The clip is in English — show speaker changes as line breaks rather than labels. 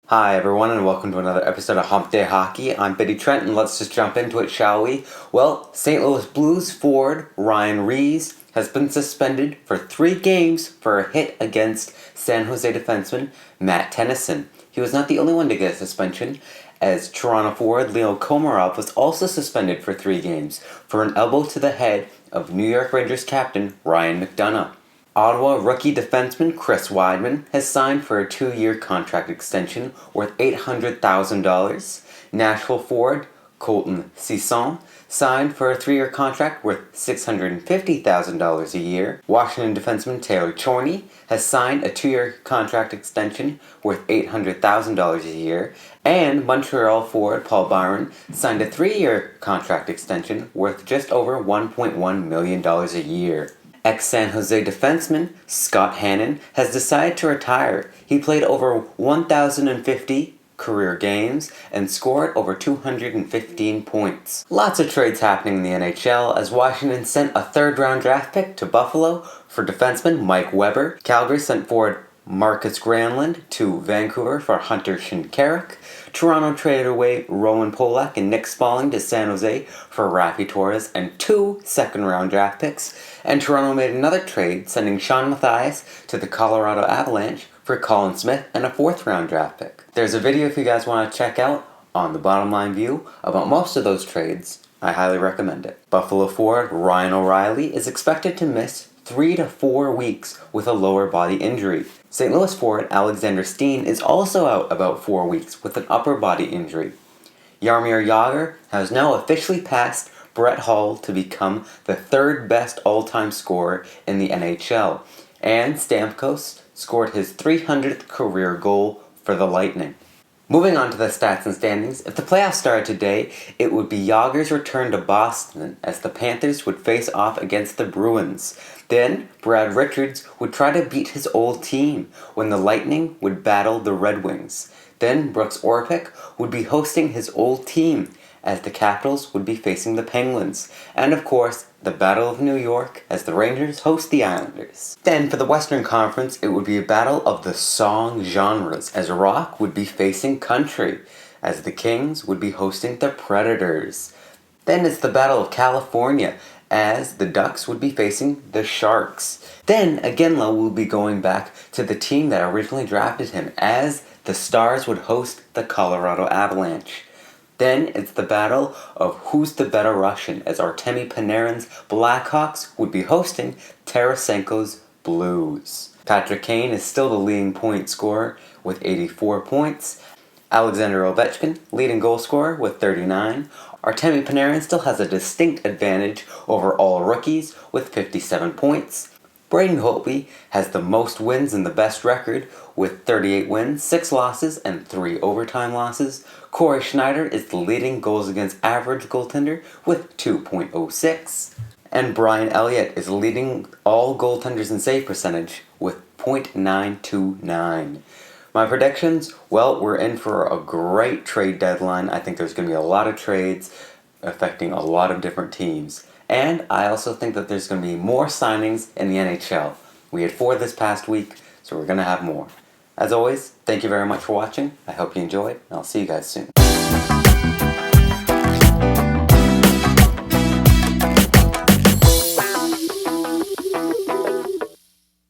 Hi everyone and welcome to another episode of Hump Day Hockey. I'm Biddy Trent and let's just jump into it, shall we? Well, St. Louis Blues forward Ryan Reaves has been suspended for 3 games for a hit against San Jose defenseman Matt Tennyson. He was not the only one to get a suspension, as Toronto forward Leo Komarov was also suspended for 3 games for an elbow to the head of New York Rangers captain Ryan McDonagh. Ottawa rookie defenseman Chris Wideman has signed for a 2-year contract extension worth $800,000. Nashville forward Colton Sisson signed for a 3-year contract worth $650,000 a year. Washington defenseman Taylor Chorney has signed a 2-year contract extension worth $800,000 a year. And Montreal forward Paul Byron signed a 3-year contract extension worth just over $1.1 million a year. Ex-San Jose defenseman Scott Hannon has decided to retire. He played over 1,050 career games and scored over 215 points. Lots of trades happening in the NHL as Washington sent a 3rd-round draft pick to Buffalo for defenseman Mike Weber. Calgary sent forward Marcus Granlund to Vancouver for Hunter Shinkaruk. Toronto traded away Roman Polak and Nick Spalling to San Jose for Raffi Torres and 2 second-round draft picks. And Toronto made another trade, sending Sean Matthias to the Colorado Avalanche for Colin Smith and a 4th-round draft pick. There's a video if you guys want to check out on the Bottom Line View about most of those trades. I highly recommend it. Buffalo forward Ryan O'Reilly is expected to miss 3 to 4 weeks with a lower body injury. St. Louis forward Alexander Steen is also out about 4 weeks with an upper body injury. Jaromir Jagr has now officially passed Brett Hull to become the 3rd best all-time scorer in the NHL, and Stamkos scored his 300th career goal for the Lightning. Moving on to the stats and standings, if the playoffs started today, it would be Jagr's return to Boston as the Panthers would face off against the Bruins. Then, Brad Richards would try to beat his old team when the Lightning would battle the Red Wings. Then, Brooks Orpik would be hosting his old team as the Capitals would be facing the Penguins. And of course, the Battle of New York as the Rangers host the Islanders. Then for the Western Conference, it would be a battle of the song genres as rock would be facing country, as the Kings would be hosting the Predators. Then it's the Battle of California as the Ducks would be facing the Sharks. Then Iginla will be going back to the team that originally drafted him as the Stars would host the Colorado Avalanche. Then it's the battle of who's the better Russian as Artemi Panarin's Blackhawks would be hosting Tarasenko's Blues. Patrick Kane is still the leading point scorer with 84 points. Alexander Ovechkin, leading goal scorer with 39. Artemi Panarin still has a distinct advantage over all rookies with 57 points. Braden Holtby has the most wins and the best record with 38 wins, 6 losses, and 3 overtime losses. Corey Schneider is the leading goals against average goaltender with 2.06. And Brian Elliott is leading all goaltenders in save percentage with .929. My predictions, well, we're in for a great trade deadline. I think there's going to be a lot of trades affecting a lot of different teams. And I also think that there's going to be more signings in the NHL. We had 4 this past week, so we're going to have more. As always, thank you very much for watching. I hope you enjoyed, and I'll see you guys soon.